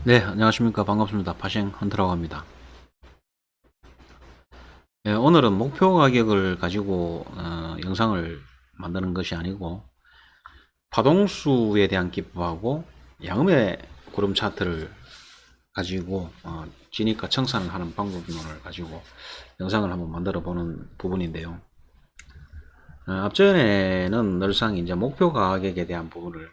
네, 안녕하십니까. 반갑습니다. 파생 헌터라고 합니다. 예, 오늘은 목표 가격을 가지고 영상을 만드는 것이 아니고 파동수에 대한 기법하고 양음의 구름 차트를 가지고 진입과 청산을 하는 방법론을 가지고 영상을 한번 만들어 보는 부분인데요. 앞전에는 늘상 이제 목표 가격에 대한 부분을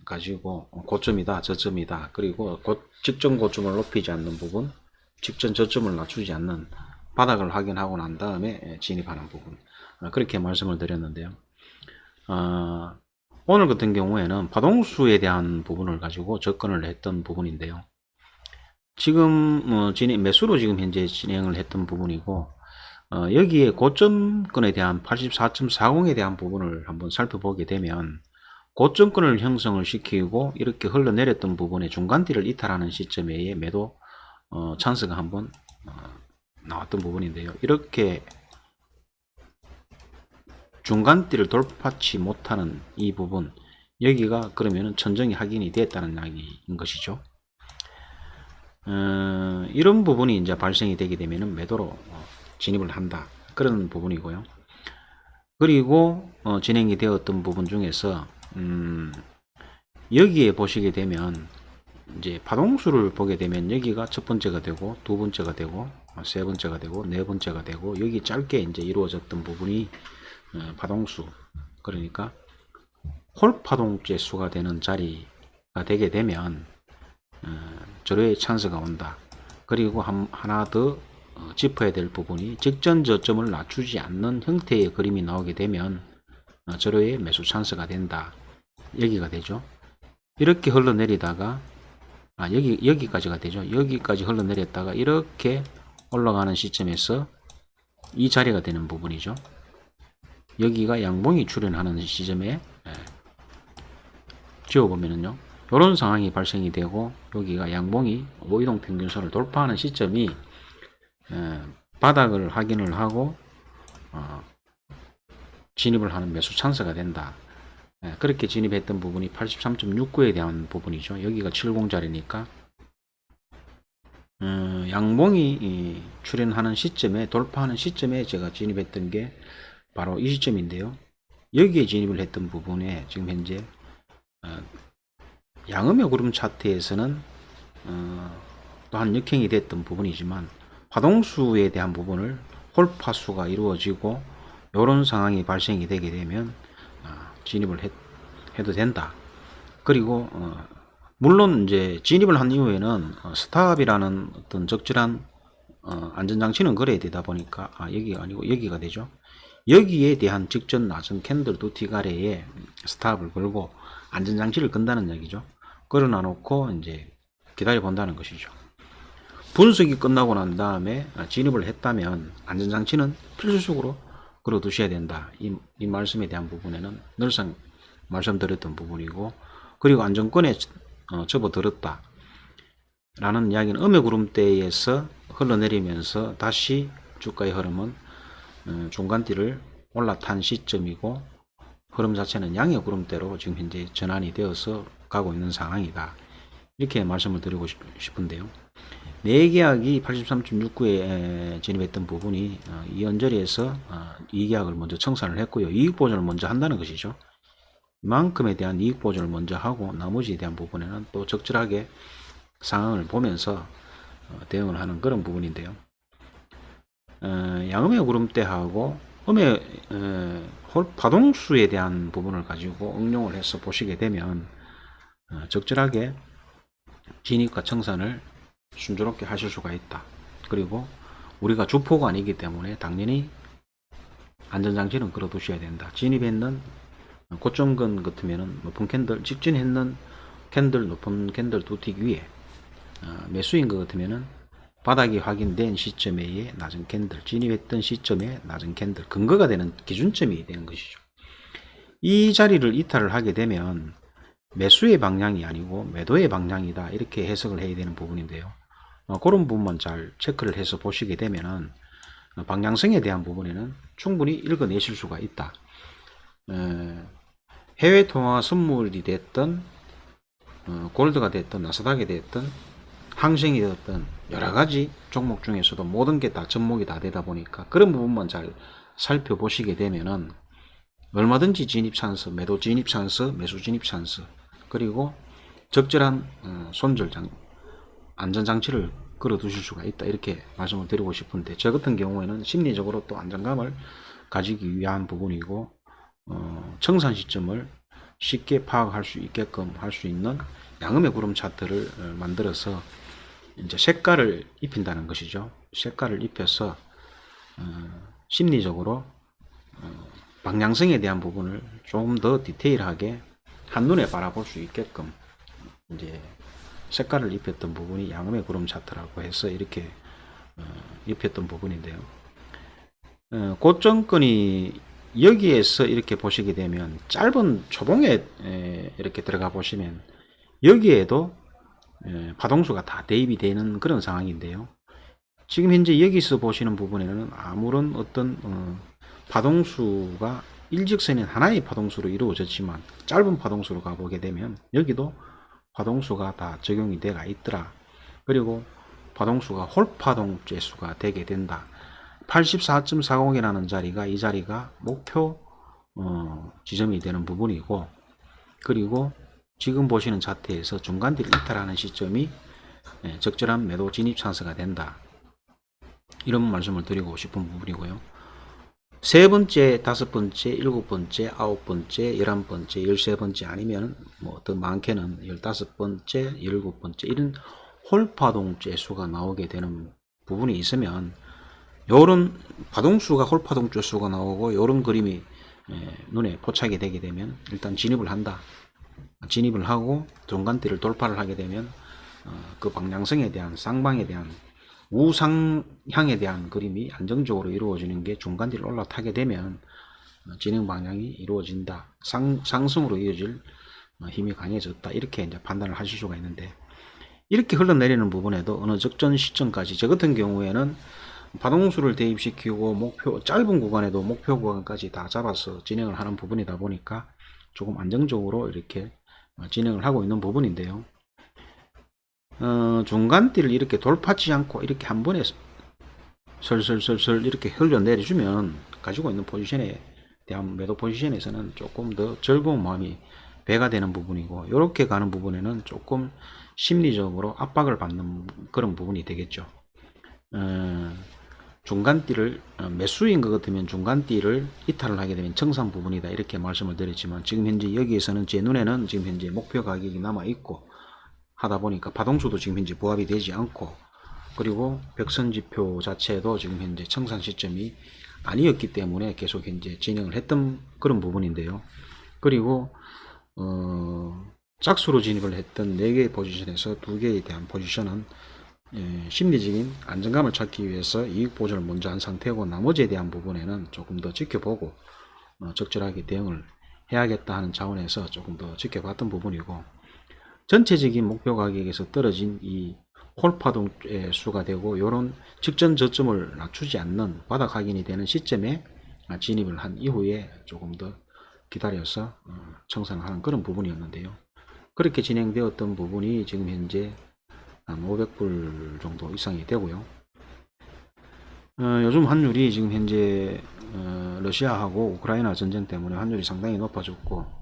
가지고 고점이다, 저점이다, 그리고 직전 고점을 높이지 않는 부분, 직전 저점을 낮추지 않는 바닥을 확인하고 난 다음에 진입하는 부분, 그렇게 말씀을 드렸는데요. 오늘 같은 경우에는 파동수에 대한 부분을 가지고 접근을 했던 부분인데요. 지금 매수로 지금 현재 진행을 했던 부분이고, 여기에 고점권에 대한 84.40에 대한 부분을 한번 살펴보게 되면 고점권을 형성을 시키고 이렇게 흘러내렸던 부분에 중간대를 이탈하는 시점에 매도 찬스가 한번 나왔던 부분인데요. 이렇게 중간대를 돌파치 못하는 이 부분, 여기가 그러면 천정이 확인이 됐다는 이야기인 것이죠. 이런 부분이 이제 발생이 되게 되면 매도로 진입을 한다, 그런 부분이고요. 그리고 진행이 되었던 부분 중에서 여기에 보시게 되면 이제 파동수를 보게 되면 여기가 첫 번째가 되고 두 번째가 되고 세 번째가 되고 네 번째가 되고, 여기 짧게 이제 이루어졌던 부분이 파동수, 그러니까 홀파동째 수가 되는 자리가 되게 되면 절호의 찬스가 온다. 그리고 하나 더 짚어야 될 부분이 직전 저점을 낮추지 않는 형태의 그림이 나오게 되면 절호의 매수 찬스가 된다, 여기가 되죠. 이렇게 흘러내리다가 여기까지가 되죠. 여기까지 흘러내렸다가 이렇게 올라가는 시점에서 이 자리가 되는 부분이죠. 여기가 양봉이 출현하는 시점에 지워보면은요, 이런 상황이 발생이 되고 여기가 양봉이 5이동 평균선을 돌파하는 시점이 바닥을 확인을 하고 진입을 하는 매수 찬스가 된다. 그렇게 진입했던 부분이 83.69에 대한 부분이죠. 여기가 70자리니까 양봉이 출현하는 시점에, 돌파하는 시점에 제가 진입했던 게 바로 이 시점인데요. 여기에 진입을 했던 부분에 지금 현재 양음의 구름 차트에서는 또한 역행이 됐던 부분이지만 파동수에 대한 부분을 홀파수가 이루어지고 이런 상황이 발생이 되게 되면 진입을 해도 된다. 그리고 물론 이제 진입을 한 이후에는 스탑이라는 어떤 적절한 안전장치는 걸어야 되다 보니까 여기가 아니고 여기가 되죠. 여기에 대한 직전 낮은 캔들 두 티가래에 스탑을 걸고 안전장치를 건다는 얘기죠. 걸어놔 놓고 이제 기다려 본다는 것이죠. 분석이 끝나고 난 다음에 진입을 했다면 안전장치는 필수적으로 걸어 두셔야 된다. 이 말씀에 대한 부분에는 늘상 말씀드렸던 부분이고, 그리고 안정권에 접어들었다 라는 이야기는 음의 구름대에서 흘러내리면서 다시 주가의 흐름은 중간대를 올라탄 시점이고, 흐름 자체는 양의 구름대로 지금 현재 전환이 되어서 가고 있는 상황이다, 이렇게 말씀을 드리고 싶은데요. 내계약이 83.69에 진입했던 부분이 이 언저리에서 이계약을 먼저 청산을 했고요. 이익 보전을 먼저 한다는 것이죠. 이만큼에 대한 이익 보전을 먼저 하고 나머지에 대한 부분에는 또 적절하게 상황을 보면서 대응을 하는 그런 부분인데요. 양음의 구름대하고 음의 파동수에 대한 부분을 가지고 응용을 해서 보시게 되면 적절하게 진입과 청산을 순조롭게 하실 수가 있다. 그리고 우리가 주포가 아니기 때문에 당연히 안전장치는 걸어 두셔야 된다. 진입했는 고점근 같으면 높은 캔들, 직진했는 캔들, 높은 캔들 두 틱 위에 매수인 것 같으면은 바닥이 확인된 시점에 낮은 캔들, 진입했던 시점에 낮은 캔들, 근거가 되는 기준점이 되는 것이죠. 이 자리를 이탈을 하게 되면 매수의 방향이 아니고 매도의 방향이다, 이렇게 해석을 해야 되는 부분인데요. 그런 부분만 잘 체크를 해서 보시게 되면은 방향성에 대한 부분에는 충분히 읽어내실 수가 있다. 해외 통화 선물이 됐던 골드가 됐든 나스닥이 됐든 항생이 되었든 여러 가지 종목 중에서도 모든 게 다 접목이 다 되다 보니까 그런 부분만 잘 살펴보시게 되면은 얼마든지 진입 찬스, 매도 진입 찬스, 매수 진입 찬스, 그리고 적절한 안전장치를 걸어 두실 수가 있다, 이렇게 말씀을 드리고 싶은데, 저 같은 경우에는 심리적으로 또 안정감을 가지기 위한 부분이고, 청산 시점을 쉽게 파악할 수 있게끔 할 수 있는 양음의 구름 차트를 만들어서 이제 색깔을 입힌다는 것이죠. 색깔을 입혀서 심리적으로 방향성에 대한 부분을 조금 더 디테일하게 한눈에 바라볼 수 있게끔 이제 색깔을 입혔던 부분이 양음의 구름 차트라고 해서 이렇게 입혔던 부분인데요. 고점권이 여기에서 이렇게 보시게 되면 짧은 초봉에 이렇게 들어가 보시면 여기에도 파동수가 다 대입이 되는 그런 상황인데요. 지금 현재 여기서 보시는 부분에는 아무런 어떤 파동수가 일직선인 하나의 파동수로 이루어졌지만 짧은 파동수로 가보게 되면 여기도 파동수가 다 적용이 되어 있더라. 그리고 파동수가 홀파동 재수가 되게 된다. 84.40이라는 자리가 이 자리가 목표 지점이 되는 부분이고, 그리고 지금 보시는 차트에서 중간딜 이탈하는 시점이 적절한 매도 진입 찬스가 된다, 이런 말씀을 드리고 싶은 부분이고요. 세 번째, 다섯 번째, 일곱 번째, 아홉 번째, 11번째, 13번째, 아니면 뭐 더 많게는 15번째, 17번째, 이런 홀파동 재수가 나오게 되는 부분이 있으면, 요런 파동수가 홀파동 재수가 나오고 요런 그림이 눈에 포착이 되게 되면 일단 진입을 한다. 진입을 하고 중간대를 돌파를 하게 되면 그 방향성에 대한, 쌍방에 대한, 우상향에 대한 그림이 안정적으로 이루어지는 게 중간대를 올라타게 되면 진행 방향이 이루어진다. 상승으로 이어질 힘이 강해졌다. 이렇게 이제 판단을 하실 수가 있는데, 이렇게 흘러내리는 부분에도 어느 적정 시점까지, 저 같은 경우에는 파동수를 대입시키고 짧은 구간에도 목표 구간까지 다 잡아서 진행을 하는 부분이다 보니까 조금 안정적으로 이렇게 진행을 하고 있는 부분인데요. 중간대를 이렇게 돌파하지 않고 이렇게 한 번에 설설설설 이렇게 흘러내려주면 가지고 있는 포지션에 대한 매도 포지션에서는 조금 더 즐거운 마음이 배가 되는 부분이고, 이렇게 가는 부분에는 조금 심리적으로 압박을 받는 그런 부분이 되겠죠. 중간띠를 매수인 것 같으면 중간띠를 이탈을 하게 되면 청산 부분이다, 이렇게 말씀을 드렸지만, 지금 현재 여기에서는 제 눈에는 지금 현재 목표 가격이 남아 있고 하다 보니까 파동수도 지금 현재 부합이 되지 않고, 그리고 벽선지표 자체도 지금 현재 청산 시점이 아니었기 때문에 계속 현재 진행을 했던 그런 부분인데요. 그리고 짝수로 진입을 했던 4개의 포지션에서 2개에 대한 포지션은 심리적인 안정감을 찾기 위해서 이익 보전을 먼저 한 상태고, 나머지에 대한 부분에는 조금 더 지켜보고 적절하게 대응을 해야겠다 하는 차원에서 조금 더 지켜봤던 부분이고, 전체적인 목표 가격에서 떨어진 이 홀파동의 수가 되고 이런 직전 저점을 낮추지 않는 바닥 확인이 되는 시점에 진입을 한 이후에 조금 더 기다려서 청산을 하는 그런 부분이었는데요. 그렇게 진행되었던 부분이 지금 현재 한 500불 정도 이상이 되고요. 요즘 환율이 지금 현재 러시아하고 우크라이나 전쟁 때문에 환율이 상당히 높아졌고,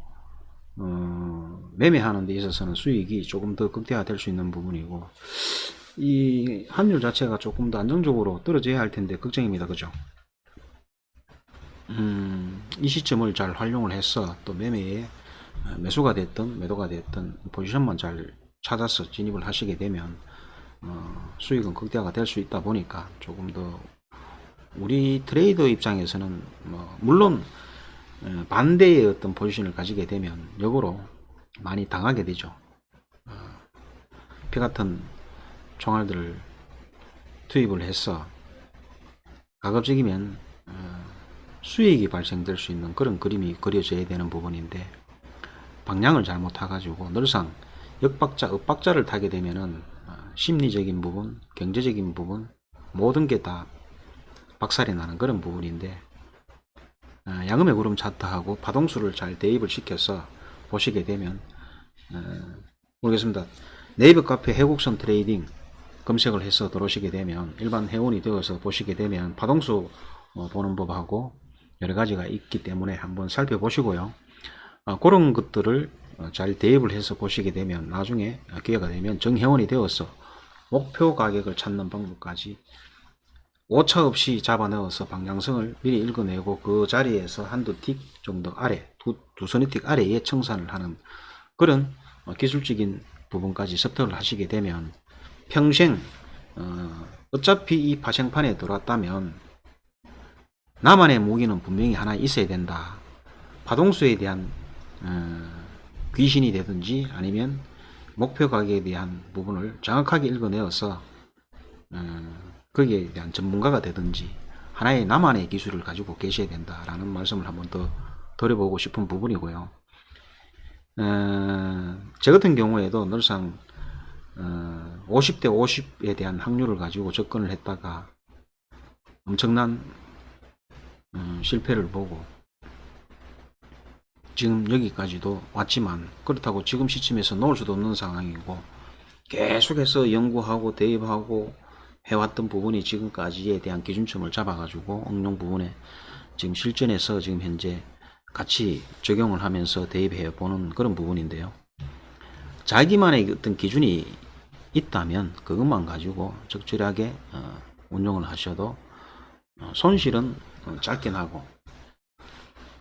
매매하는 데 있어서는 수익이 조금 더 극대화될 수 있는 부분이고, 이 환율 자체가 조금 더 안정적으로 떨어져야 할 텐데 걱정입니다. 그죠? 이 시점을 잘 활용을 해서 또 매매에 매수가 됐든 매도가 됐든 포지션만 잘 찾아서 진입을 하시게 되면 수익은 극대화가 될 수 있다 보니까, 조금 더 우리 트레이더 입장에서는 물론 반대의 어떤 포지션을 가지게 되면 역으로 많이 당하게 되죠. 피 같은 총알들을 투입을 해서 가급적이면 수익이 발생될 수 있는 그런 그림이 그려져야 되는 부분인데, 방향을 잘못 타가지고 늘상 역박자, 엇박자를 타게 되면은 심리적인 부분, 경제적인 부분, 모든 게 다 박살이 나는 그런 부분인데, 양음의 구름 차트하고 파동수를 잘 대입을 시켜서 보시게 되면 모르겠습니다. 네이버 카페 해곡선 트레이딩 검색을 해서 들어오시게 되면 일반 회원이 되어서 보시게 되면 파동수 보는 법하고 여러 가지가 있기 때문에 한번 살펴보시고요. 그런 것들을 잘 대입을 해서 보시게 되면 나중에 기회가 되면 정회원이 되어서 목표 가격을 찾는 방법까지 오차 없이 잡아 넣어서 방향성을 미리 읽어내고 그 자리에서 한두 틱 정도 아래, 두 서너 틱 아래에 청산을 하는 그런 기술적인 부분까지 습득을 하시게 되면 평생 어차피 이 파생판에 들어왔다면 나만의 무기는 분명히 하나 있어야 된다. 파동수에 대한 귀신이 되든지 아니면 목표 가격에 대한 부분을 정확하게 읽어내어서 거기에 대한 전문가가 되든지 하나의 나만의 기술을 가지고 계셔야 된다라는 말씀을 한번 더 드려보고 싶은 부분이고요. 제 같은 경우에도 늘상 50대 50에 대한 확률을 가지고 접근을 했다가 엄청난 실패를 보고 지금 여기까지도 왔지만 그렇다고 지금 시점에서 놓을 수도 없는 상황이고 계속해서 연구하고 대입하고 해왔던 부분이 지금까지에 대한 기준점을 잡아가지고 응용 부분에 지금 실전에서 지금 현재 같이 적용을 하면서 대입해 보는 그런 부분인데요. 자기만의 어떤 기준이 있다면 그것만 가지고 적절하게 운용을 하셔도 손실은 짧게 나고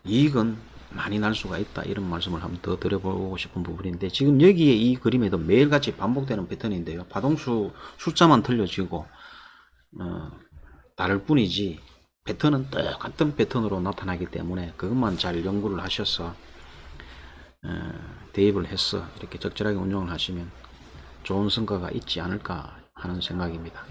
이익은 많이 날 수가 있다, 이런 말씀을 한번 더 드려보고 싶은 부분인데, 지금 여기에 이 그림에도 매일같이 반복되는 패턴인데요. 파동수 숫자만 틀려지고 다를 뿐이지 패턴은 똑같은 패턴으로 나타나기 때문에 그것만 잘 연구를 하셔서 대입을 해서 이렇게 적절하게 운용을 하시면 좋은 성과가 있지 않을까 하는 생각입니다.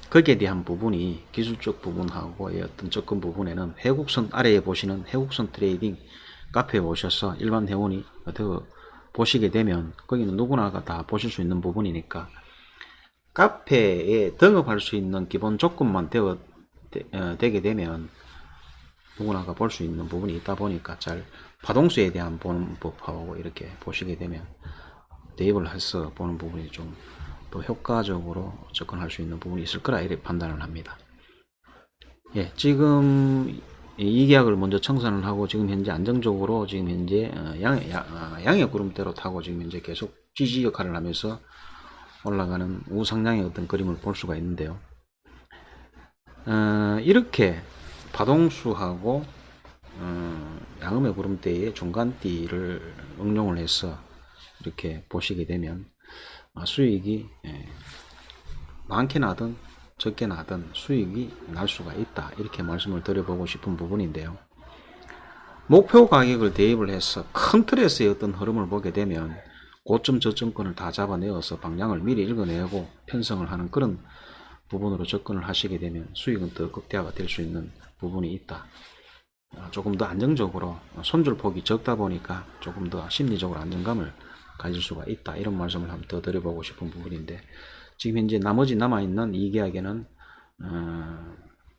거기에 대한 부분이 기술적 부분하고의 어떤 접근 부분에는 해곡선 아래에 보시는 해곡선 트레이딩 카페에 오셔서 일반 회원이 보시게 되면 거기는 누구나가 다 보실 수 있는 부분이니까 카페에 등업할 수 있는 기본 조건만 되게 되면 누구나가 볼 수 있는 부분이 있다 보니까 잘 파동수에 대한 보는 법하고 이렇게 보시게 되면 대입을 해서 보는 부분이 좀 더 효과적으로 접근할 수 있는 부분이 있을 거라 이렇게 판단을 합니다. 예, 지금 이 계약을 먼저 청산을 하고 지금 현재 안정적으로 지금 현재 양의 구름대로 타고 지금 현재 계속 지지 역할을 하면서 올라가는 우상향의 어떤 그림을 볼 수가 있는데요. 이렇게 파동수하고 양음의 구름대의 중간띠를 응용을 해서 이렇게 보시게 되면 수익이 많게 나든 적게 나든 수익이 날 수가 있다, 이렇게 말씀을 드려보고 싶은 부분인데요. 목표 가격을 대입을 해서 큰 틀에서의 어떤 흐름을 보게 되면 고점 저점권을 다 잡아내어서 방향을 미리 읽어내고 편성을 하는 그런 부분으로 접근을 하시게 되면 수익은 더 극대화가 될 수 있는 부분이 있다. 조금 더 안정적으로 손절폭이 적다 보니까 조금 더 심리적으로 안정감을 가질 수가 있다, 이런 말씀을 한번 더 드려보고 싶은 부분인데, 지금 현재 나머지 남아있는 이 계약에는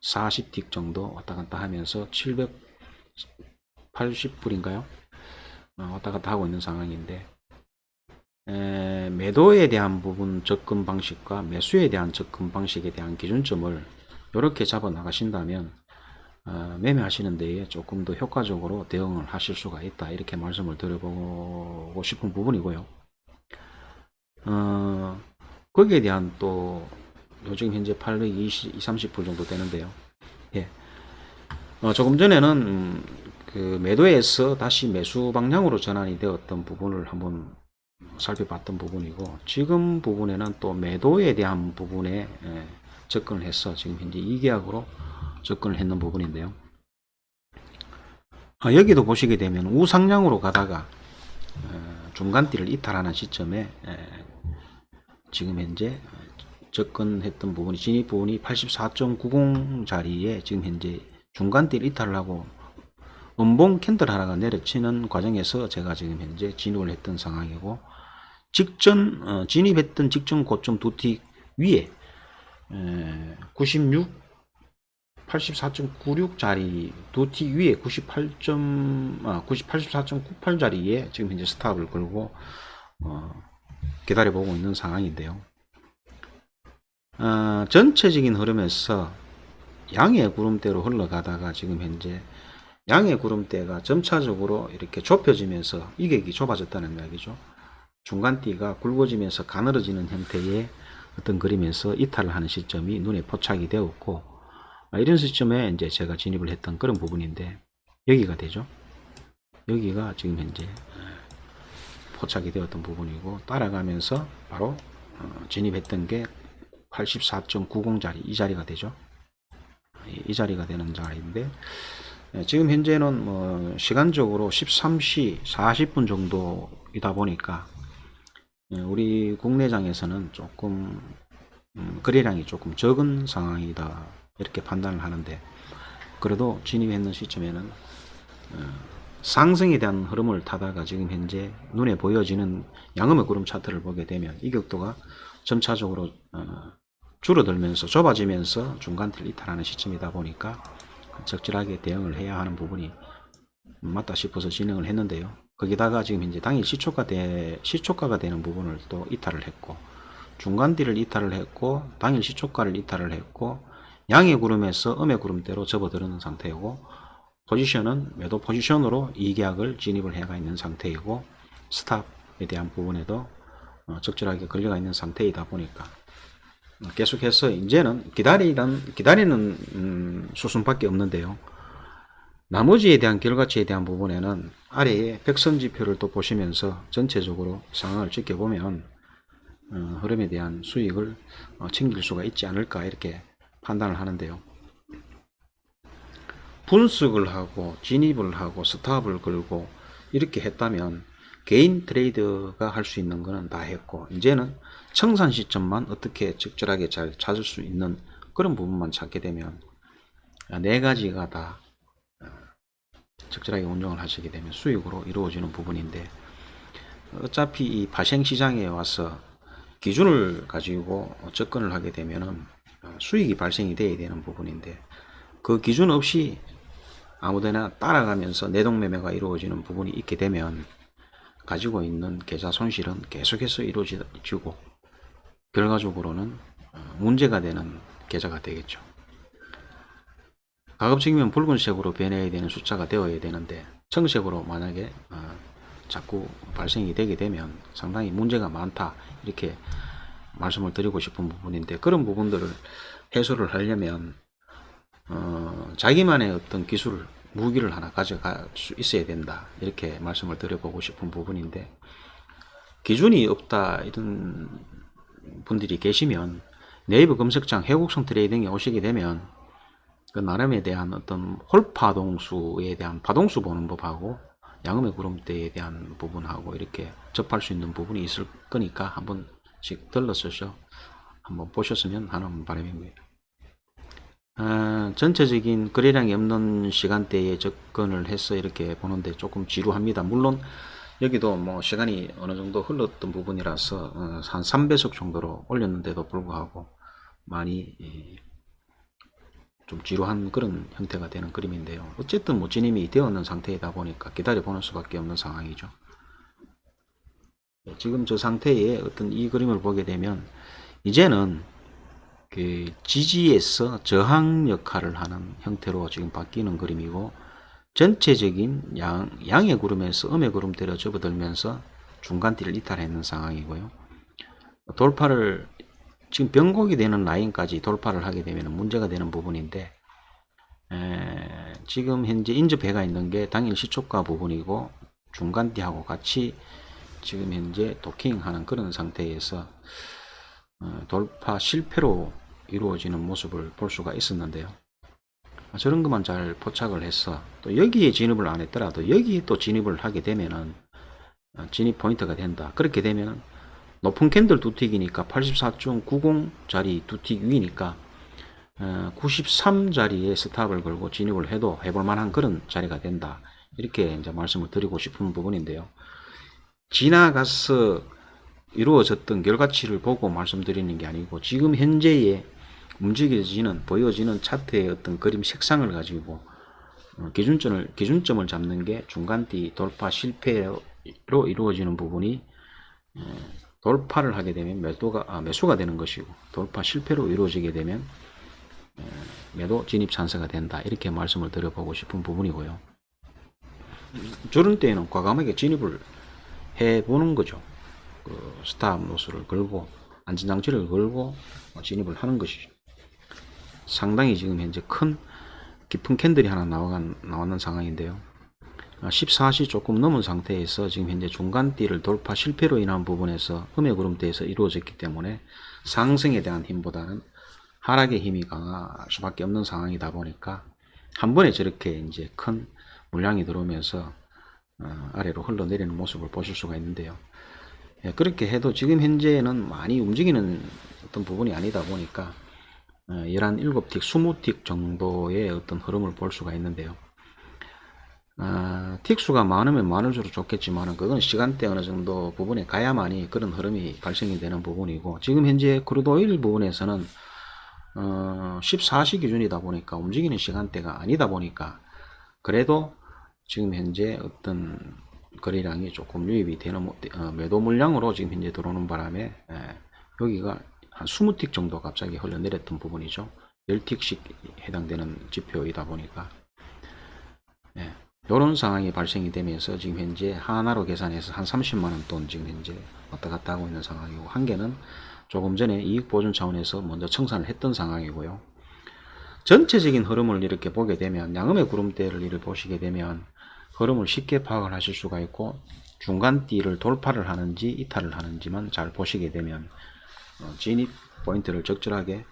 40틱 정도 왔다 갔다 하면서 780불인가요? 왔다 갔다 하고 있는 상황인데, 매도에 대한 부분 접근 방식과 매수에 대한 접근 방식에 대한 기준점을 이렇게 잡아 나가신다면 매매하시는 데에 조금 더 효과적으로 대응을 하실 수가 있다, 이렇게 말씀을 드려보고 싶은 부분이고요. 거기에 대한 또 요즘 현재 820, 30불 정도 되는데요. 예. 조금 전에는 그 매도에서 다시 매수 방향으로 전환이 되었던 부분을 한번 살펴봤던 부분이고, 지금 부분에는 또 매도에 대한 부분에 접근을 해서 지금 현재 이 계약으로 접근을 했는 부분인데요. 여기도 보시게 되면 우상향으로 가다가 중간띠를 이탈하는 시점에 지금 현재 접근했던 부분이 진입 부분이 84.90 자리에 지금 현재 중간띠를 이탈을 하고 음봉 캔들 하나가 내려치는 과정에서 제가 지금 현재 진입을 했던 상황이고, 직전 진입했던 직전 고점 두틱 위에 84.96 자리 두틱 위에 84.98 자리에 지금 현재 스탑을 걸고 기다려보고 있는 상황인데요. 전체적인 흐름에서 양의 구름대로 흘러가다가 지금 현재 양의 구름대가 점차적으로 이렇게 좁혀지면서 이격이 좁아졌다는 이야기죠. 중간띠가 굵어지면서 가늘어지는 형태의 어떤 그림에서 이탈을 하는 시점이 눈에 포착이 되었고, 이런 시점에 이제 제가 진입을 했던 그런 부분인데, 여기가 되죠. 여기가 지금 현재 포착이 되었던 부분이고, 따라가면서 바로 진입했던 게 84.90자리, 이 자리가 되죠. 이 자리가 되는 자리인데, 지금 현재는 뭐 시간적으로 13시 40분 정도이다 보니까 우리 국내장에서는 조금 거래량이 조금 적은 상황이다 이렇게 판단을 하는데, 그래도 진입했는 시점에는 상승에 대한 흐름을 타다가 지금 현재 눈에 보여지는 양음의 구름 차트를 보게 되면 이 격도가 점차적으로 줄어들면서 좁아지면서 중간대를 이탈하는 시점이다 보니까 적절하게 대응을 해야 하는 부분이 맞다 싶어서 진행을 했는데요. 거기다가 지금 현재 당일 시초가가 되는 부분을 또 이탈을 했고, 중간대를 이탈을 했고, 당일 시초가를 이탈을 했고, 양의 구름에서 음의 구름대로 접어들어는 상태이고, 포지션은 매도 포지션으로 이 계약을 진입을 해가 있는 상태이고, 스탑에 대한 부분에도 적절하게 걸려가 있는 상태이다 보니까 계속해서 이제는 기다리는 수순밖에 없는데요. 나머지에 대한 결과치에 대한 부분에는 아래에 백선지표를 또 보시면서 전체적으로 상황을 지켜보면 흐름에 대한 수익을 챙길 수가 있지 않을까 이렇게 판단을 하는데요. 분석을 하고 진입을 하고 스탑을 걸고 이렇게 했다면 개인 트레이더가 할 수 있는 거는 다 했고, 이제는 청산 시점만 어떻게 적절하게 잘 찾을 수 있는 그런 부분만 찾게 되면 네 가지가 다 적절하게 운영을 하시게 되면 수익으로 이루어지는 부분인데, 어차피 이 파생시장에 와서 기준을 가지고 접근을 하게 되면은 수익이 발생이 돼야 되는 부분인데, 그 기준 없이 아무데나 따라가면서 내동매매가 이루어지는 부분이 있게 되면 가지고 있는 계좌 손실은 계속해서 이루어지고 결과적으로는 문제가 되는 계좌가 되겠죠. 가급적이면 붉은색으로 변해야 되는 숫자가 되어야 되는데 청색으로 만약에 자꾸 발생이 되게 되면 상당히 문제가 많다 이렇게 말씀을 드리고 싶은 부분인데, 그런 부분들을 해소를 하려면 자기만의 어떤 기술 무기를 하나 가져갈 수 있어야 된다 이렇게 말씀을 드려보고 싶은 부분인데, 기준이 없다 이런 분들이 계시면 네이버 검색창 해국성 트레이딩에 오시게 되면 그 나름에 대한 어떤 홀파동수에 대한 파동수 보는 법하고 양음의 구름대에 대한 부분하고 이렇게 접할 수 있는 부분이 있을 거니까 한 번씩 들러서서 한번 보셨으면 하는 바람입니다. 전체적인 거래량이 없는 시간대에 접근을 해서 이렇게 보는데 조금 지루합니다. 물론 여기도 뭐 시간이 어느 정도 흘렀던 부분이라서 한 3배속 정도로 올렸는데도 불구하고 많이 좀 지루한 그런 형태가 되는 그림인데요. 어쨌든 뭐 진입이 되었는 상태이다 보니까 기다려 보는 수밖에 없는 상황이죠. 지금 저 상태의 어떤 이 그림을 보게 되면 이제는 그 지지에서 저항 역할을 하는 형태로 지금 바뀌는 그림이고, 전체적인 양의 구름에서 음의 구름대로 접어들면서 중간대를 이탈했는 상황이고요. 돌파를 지금 변곡이 되는 라인까지 돌파를 하게 되면 문제가 되는 부분인데, 지금 현재 인접해가 있는 게 당일 시초가 부분이고 중간대하고 같이 지금 현재 도킹하는 그런 상태에서 돌파 실패로 이루어지는 모습을 볼 수가 있었는데요. 저런 것만 잘 포착을 해서 또 여기에 진입을 안 했더라도 여기에 또 진입을 하게 되면은 진입 포인트가 된다. 그렇게 되면 높은 캔들 두틱이니까 84.90짜리 두틱 위니까 93자리에 스탑을 걸고 진입을 해도 해볼 만한 그런 자리가 된다. 이렇게 이제 말씀을 드리고 싶은 부분인데요. 지나가서 이루어졌던 결과치를 보고 말씀드리는 게 아니고 지금 현재의 움직여지는 보여지는 차트의 어떤 그림 색상을 가지고 기준점을 잡는 게 중간대 돌파 실패로 이루어지는 부분이 돌파를 하게 되면 매수가 되는 것이고, 돌파 실패로 이루어지게 되면 매도 진입 찬스가 된다. 이렇게 말씀을 드려보고 싶은 부분이고요. 저런 때에는 과감하게 진입을 해보는 거죠. 그 스탑 로스를 걸고 안전장치를 걸고 진입을 하는 것이죠. 상당히 지금 현재 큰 깊은 캔들이 하나 나왔는 상황인데요. 14시 조금 넘은 상태에서 지금 현재 중간띠를 돌파 실패로 인한 부분에서 음의 구름대에서 이루어졌기 때문에 상승에 대한 힘보다는 하락의 힘이 강할 수밖에 없는 상황이다 보니까 한 번에 저렇게 이제 큰 물량이 들어오면서 아래로 흘러내리는 모습을 보실 수가 있는데요. 그렇게 해도 지금 현재는 많이 움직이는 어떤 부분이 아니다 보니까 11, 7틱, 20틱 정도의 어떤 흐름을 볼 수가 있는데요. 틱수가 많으면 많을수록 좋겠지만 그건 시간대 어느 정도 부분에 가야만이 그런 흐름이 발생이 되는 부분이고, 지금 현재 크루드오일 부분에서는 14시 기준이다 보니까 움직이는 시간대가 아니다 보니까 그래도 지금 현재 어떤 거래량이 조금 유입이 되는 매도 물량으로 지금 현재 들어오는 바람에 여기가 한 20틱 정도 갑자기 흘러내렸던 부분이죠. 10틱씩 해당되는 지표이다 보니까 이런 상황이 발생이 되면서 지금 현재 하나로 계산해서 한 30만원 돈 지금 현재 왔다 갔다 하고 있는 상황이고, 한 개는 조금 전에 이익 보존 차원에서 먼저 청산을 했던 상황이고요. 전체적인 흐름을 이렇게 보게 되면 양음의 구름대를 이를 보시게 되면 흐름을 쉽게 파악을 하실 수가 있고, 중간띠를 돌파를 하는지 이탈을 하는지만 잘 보시게 되면 진입 포인트를 적절하게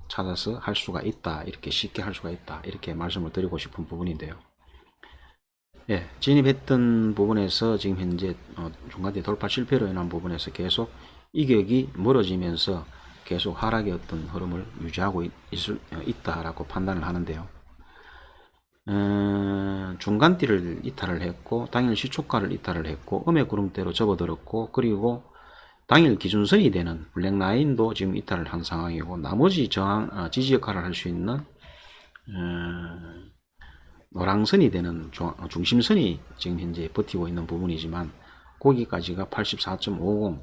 찾아서 할 수가 있다, 이렇게 쉽게 할 수가 있다, 이렇게 말씀을 드리고 싶은 부분인데요. 진입했던 부분에서 지금 현재 중간대 돌파 실패로 인한 부분에서 계속 이격이 멀어지면서 계속 하락의 어떤 흐름을 유지하고 있다라고 판단을 하는데요. 중간띠를 이탈을 했고 당일 시초가를 이탈을 했고 음의 구름대로 접어들었고, 그리고 당일 기준선이 되는 블랙라인도 지금 이탈을 한 상황이고, 나머지 저항 지지 역할을 할 수 있는 노랑선이 되는 중심선이 지금 현재 버티고 있는 부분이지만, 거기까지가 84.50,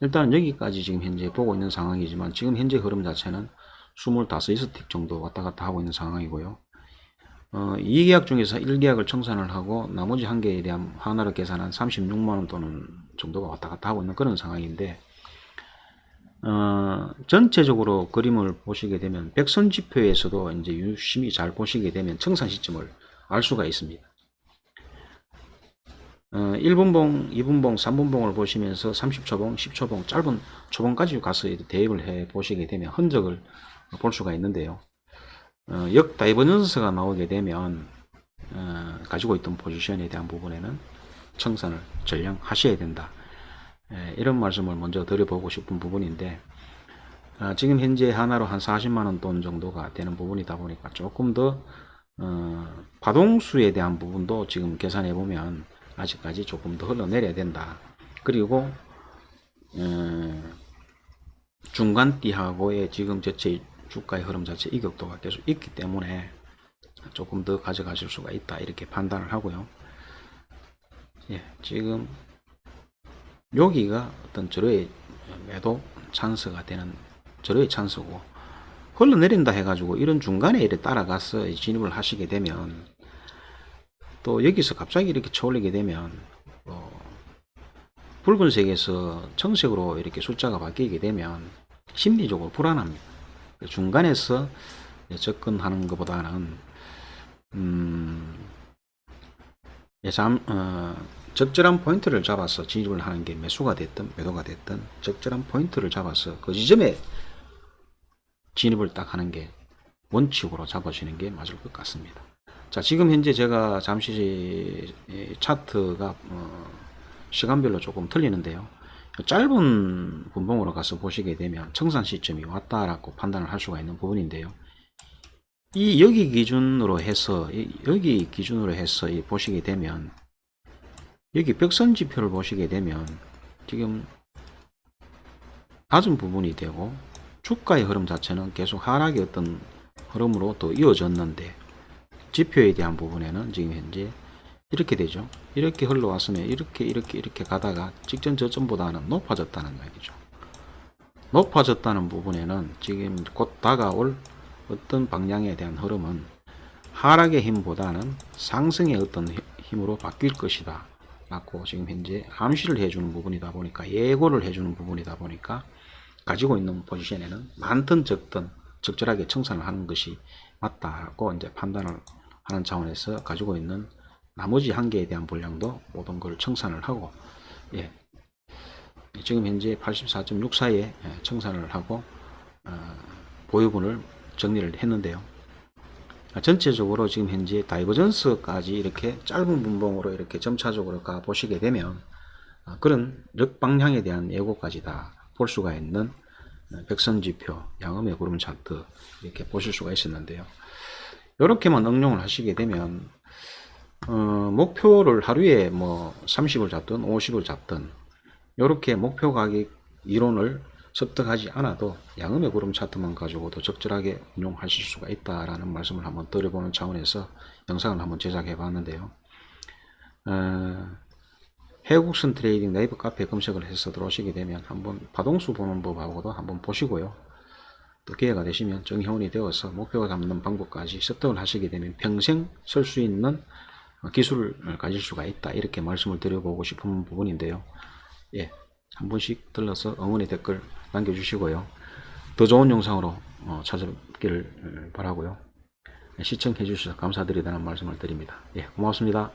일단 여기까지 지금 현재 보고 있는 상황이지만 지금 현재 흐름 자체는 25틱 정도 왔다 갔다 하고 있는 상황이고요. 2계약 중에서 1계약을 청산을 하고 나머지 한 개에 대한 하나로 계산한 36만원 또는 정도가 왔다 갔다 하고 있는 그런 상황인데, 전체적으로 그림을 보시게 되면 백선 지표에서도 이제 유심히 잘 보시게 되면 청산 시점을 알 수가 있습니다. 1분봉, 2분봉, 3분봉을 보시면서 30초봉, 10초봉, 짧은 초봉까지 가서 대입을 해 보시게 되면 흔적을 볼 수가 있는데요. 역 다이버전스가 나오게 되면 가지고 있던 포지션에 대한 부분에는 청산을 전량하셔야 된다, 이런 말씀을 먼저 드려보고 싶은 부분인데, 지금 현재 하나로 한 40만원 돈 정도가 되는 부분이다 보니까 조금 더 파동수에 대한 부분도 지금 계산해 보면 아직까지 조금 더 흘러내려야 된다. 그리고 중간띠하고의 지금 전체 주가의 흐름 자체 이격도가 계속 있기 때문에 조금 더 가져가실 수가 있다, 이렇게 판단을 하고요. 지금 여기가 어떤 절호의 매도 찬스가 되는 절호의 찬스고, 흘러내린다 해가지고 이런 중간에 이렇게 따라가서 진입을 하시게 되면 또 여기서 갑자기 이렇게 쳐올리게 되면 붉은색에서 청색으로 이렇게 숫자가 바뀌게 되면 심리적으로 불안합니다. 중간에서 접근하는 것보다는 적절한 포인트를 잡아서 진입을 하는 게 매수가 됐든 매도가 됐든 적절한 포인트를 잡아서 그 지점에 진입을 딱 하는 게 원칙으로 잡아주시는 게 맞을 것 같습니다. 자, 지금 현재 제가 잠시 차트가 시간별로 조금 틀리는데요. 짧은 분봉으로 가서 보시게 되면 청산 시점이 왔다라고 판단을 할 수가 있는 부분인데요. 여기 기준으로 해서 보시게 되면 여기 벽선 지표를 보시게 되면 지금 낮은 부분이 되고 주가의 흐름 자체는 계속 하락의 어떤 흐름으로 또 이어졌는데, 지표에 대한 부분에는 지금 현재 이렇게 되죠. 이렇게 흘러왔으면 이렇게 가다가 직전 저점보다는 높아졌다는 얘기죠. 높아졌다는 부분에는 지금 곧 다가올 어떤 방향에 대한 흐름은 하락의 힘보다는 상승의 어떤 힘으로 바뀔 것이다 라고 지금 현재 암시를 해주는 부분이다 보니까, 예고를 해주는 부분이다 보니까 가지고 있는 포지션에는 많든 적든 적절하게 청산을 하는 것이 맞다고 이제 판단을 하는 차원에서 가지고 있는 나머지 한 개에 대한 분량도 모든 걸 청산을 하고, 예, 지금 현재 84.64에 청산을 하고 보유분을 정리를 했는데요. 전체적으로 지금 현재 다이버전스까지 이렇게 짧은 분봉으로 이렇게 점차적으로 가 보시게 되면 그런 역방향에 대한 예고까지 다 볼 수가 있는 백선지표, 양음의 구름 차트 이렇게 보실 수가 있었는데요. 이렇게만 응용을 하시게 되면 목표를 하루에 뭐 30을 잡든 50을 잡든 이렇게 목표 가격 이론을 습득하지 않아도 양음의 구름 차트만 가지고도 적절하게 운용하실 수가 있다라는 말씀을 한번 드려보는 차원에서 영상을 한번 제작해 봤는데요. 해국선 트레이딩 네이버 카페 검색을 해서 들어오시게 되면 한번 파동수 보는 법하고도 한번 보시고요. 또 기회가 되시면 정회원이 되어서 목표가 잡는 방법까지 습득을 하시게 되면 평생 쓸 수 있는 기술을 가질 수가 있다, 이렇게 말씀을 드려보고 싶은 부분인데요. 예, 한 번씩 들러서 응원의 댓글 남겨주시고요. 더 좋은 영상으로 찾아뵙기를 바라고요. 시청해 주셔서 감사드리다는 말씀을 드립니다. 예, 고맙습니다.